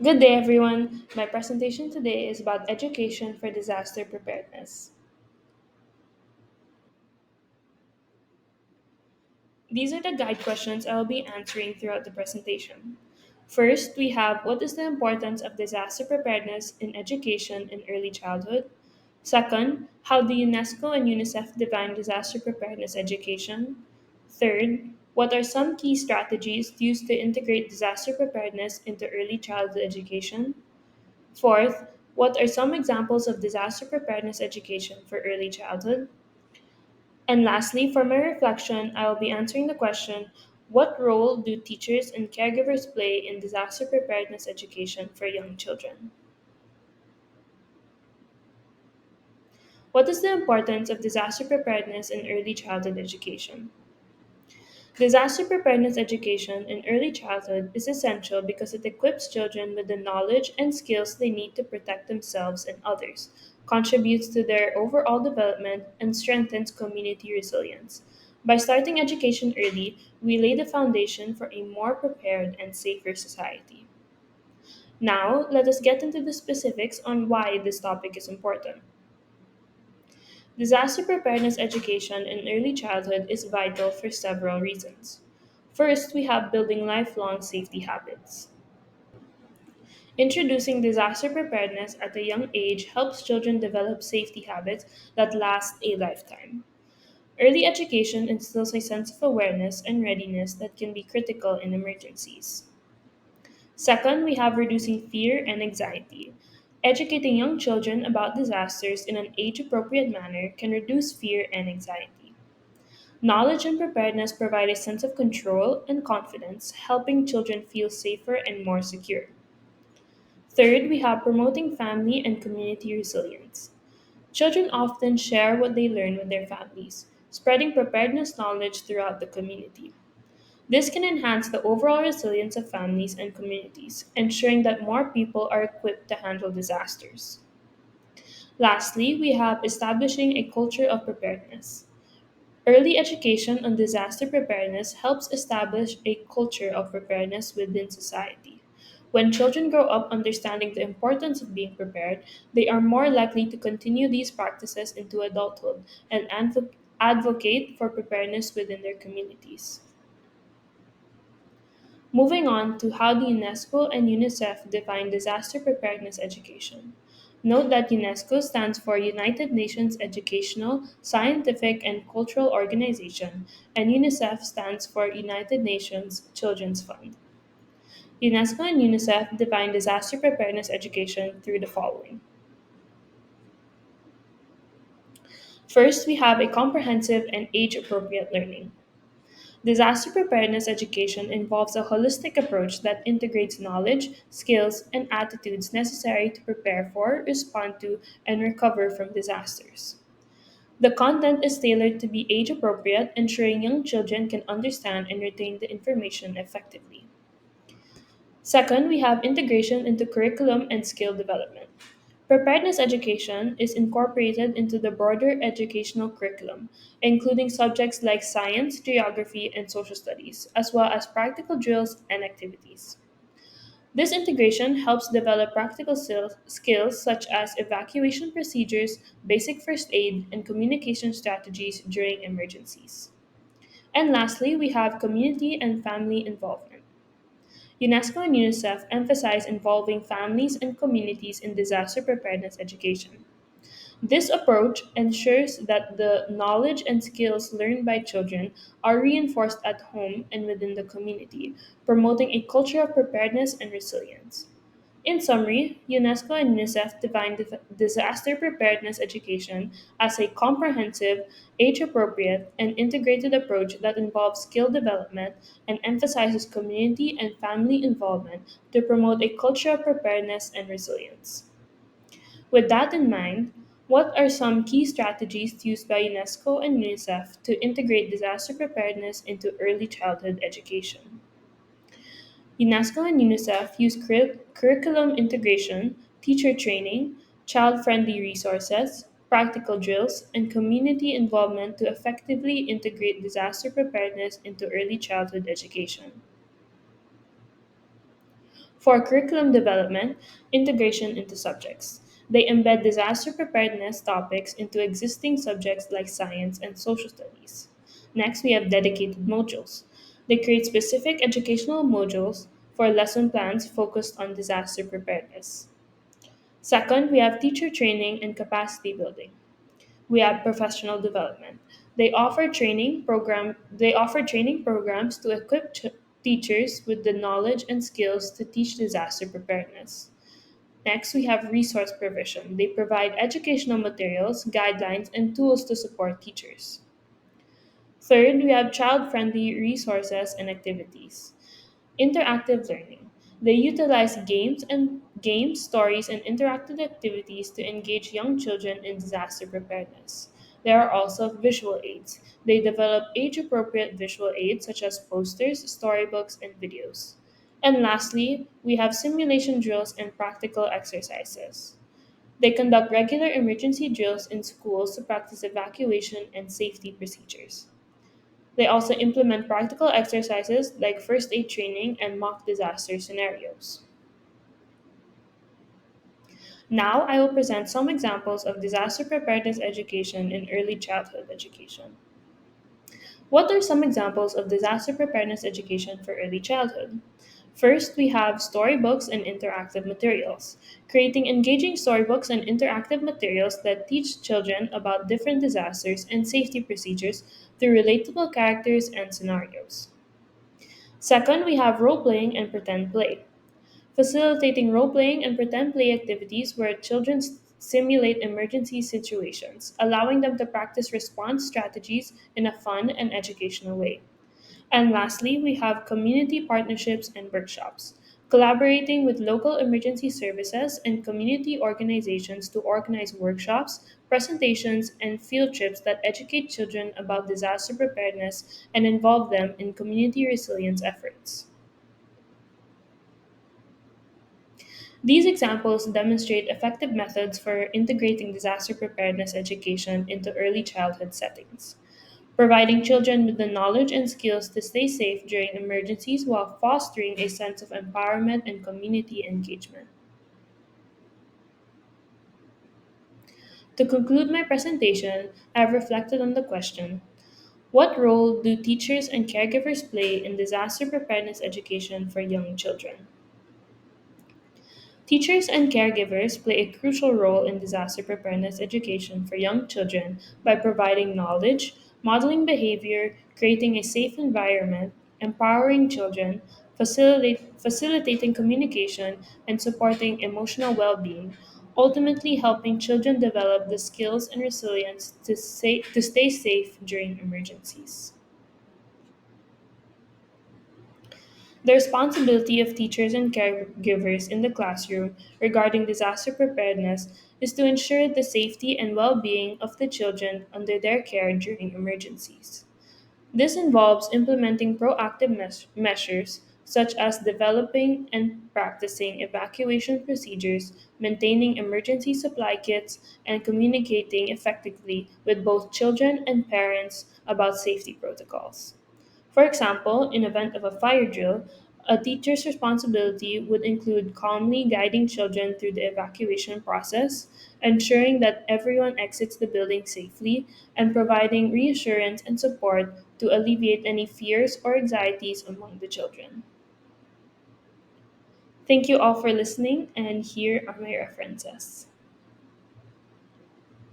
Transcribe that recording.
Good day, everyone. My presentation today is about education for disaster preparedness. These are the guide questions I will be answering throughout the presentation. First, we have what is the importance of disaster preparedness in education in early childhood? Second, how the UNESCO and UNICEF define disaster preparedness education? Third, what are some key strategies used to integrate disaster preparedness into early childhood education? Fourth, what are some examples of disaster preparedness education for early childhood? And lastly, for my reflection, I will be answering the question: what role do teachers and caregivers play in disaster preparedness education for young children? What is the importance of disaster preparedness in early childhood education? Disaster preparedness education in early childhood is essential because it equips children with the knowledge and skills they need to protect themselves and others, contributes to their overall development, and strengthens community resilience. By starting education early, we lay the foundation for a more prepared and safer society. Now, let us get into the specifics on why this topic is important. Disaster preparedness education in early childhood is vital for several reasons. First, we have building lifelong safety habits. Introducing disaster preparedness at a young age helps children develop safety habits that last a lifetime. Early education instills a sense of awareness and readiness that can be critical in emergencies. Second, we have reducing fear and anxiety. Educating young children about disasters in an age appropriate manner can reduce fear and anxiety. Knowledge and preparedness provide a sense of control and confidence, helping children feel safer and more secure. Third, we have promoting family and community resilience. Children often share what they learn with their families, spreading preparedness knowledge throughout the community. This can enhance the overall resilience of families and communities, ensuring that more people are equipped to handle disasters. Lastly, we have establishing a culture of preparedness. Early education on disaster preparedness helps establish a culture of preparedness within society. When children grow up understanding the importance of being prepared, they are more likely to continue these practices into adulthood and advocate for preparedness within their communities. Moving on to how the UNESCO and UNICEF define disaster preparedness education. Note that UNESCO stands for United Nations Educational, Scientific, and Cultural Organization, and UNICEF stands for United Nations Children's Fund. UNESCO and UNICEF define disaster preparedness education through the following. First, we have a comprehensive and age appropriate learning. Disaster preparedness education involves a holistic approach that integrates knowledge, skills, and attitudes necessary to prepare for, respond to, and recover from disasters. The content is tailored to be age appropriate, ensuring young children can understand and retain the information effectively. Second, we have integration into curriculum and skill development. Preparedness education is incorporated into the broader educational curriculum, including subjects like science, geography, and social studies, as well as practical drills and activities. This integration helps develop practical skills such as evacuation procedures, basic first aid, and communication strategies during emergencies. And lastly, we have community and family involvement. UNESCO and UNICEF emphasize involving families and communities in disaster preparedness education. This approach ensures that the knowledge and skills learned by children are reinforced at home and within the community, promoting a culture of preparedness and resilience. In summary, UNESCO and UNICEF define disaster preparedness education as a comprehensive, age appropriate, and integrated approach that involves skill development and emphasizes community and family involvement to promote a culture of preparedness and resilience. With that in mind, what are some key strategies used by UNESCO and UNICEF to integrate disaster preparedness into early childhood education? UNESCO and UNICEF use curriculum integration, teacher training, child friendly resources, practical drills, and community involvement to effectively integrate disaster preparedness into early childhood education. For curriculum development, integration into subjects. They embed disaster preparedness topics into existing subjects like science and social studies. Next, we have dedicated modules. They create specific educational modules for lesson plans focused on disaster preparedness. Second, we have teacher training and capacity building. We have professional development. They offer training programs to equip teachers with the knowledge and skills to teach disaster preparedness. Next, we have resource provision. They provide educational materials, guidelines, and tools to support teachers. Third, we have child friendly resources and activities. Interactive learning. They utilize games, stories, and interactive activities to engage young children in disaster preparedness. There are also visual aids. They develop age appropriate visual aids such as posters, storybooks, and videos. And lastly, we have simulation drills and practical exercises. They conduct regular emergency drills in schools to practice evacuation and safety procedures. They also implement practical exercises like first aid training and mock disaster scenarios. Now, I will present some examples of disaster preparedness education in early childhood education. What are some examples of disaster preparedness education for early childhood? First, we have storybooks and interactive materials. Creating engaging storybooks and interactive materials that teach children about different disasters and safety procedures through relatable characters and scenarios. Second, we have role playing and pretend play. Facilitating role playing and pretend play activities where children simulate emergency situations, allowing them to practice response strategies in a fun and educational way. And lastly, we have community partnerships and workshops, collaborating with local emergency services and community organizations to organize workshops, presentations, and field trips that educate children about disaster preparedness and involve them in community resilience efforts. These examples demonstrate effective methods for integrating disaster preparedness education into early childhood settings, providing children with the knowledge and skills to stay safe during emergencies while fostering a sense of empowerment and community engagement. To conclude my presentation, I have reflected on the question: what role do teachers and caregivers play in disaster preparedness education for young children? Teachers and caregivers play a crucial role in disaster preparedness education for young children by providing knowledge, modeling behavior, creating a safe environment, empowering children, facilitating communication, and supporting emotional well being, ultimately helping children develop the skills and resilience to stay safe during emergencies. The responsibility of teachers and caregivers in the classroom regarding disaster preparedness is to ensure the safety and well being of the children under their care during emergencies. This involves implementing proactive measures such as developing and practicing evacuation procedures, maintaining emergency supply kits, and communicating effectively with both children and parents about safety protocols. For example, in event of a fire drill, a teacher's responsibility would include calmly guiding children through the evacuation process, ensuring that everyone exits the building safely, and providing reassurance and support to alleviate any fears or anxieties among the children. Thank you all for listening, and here are my references.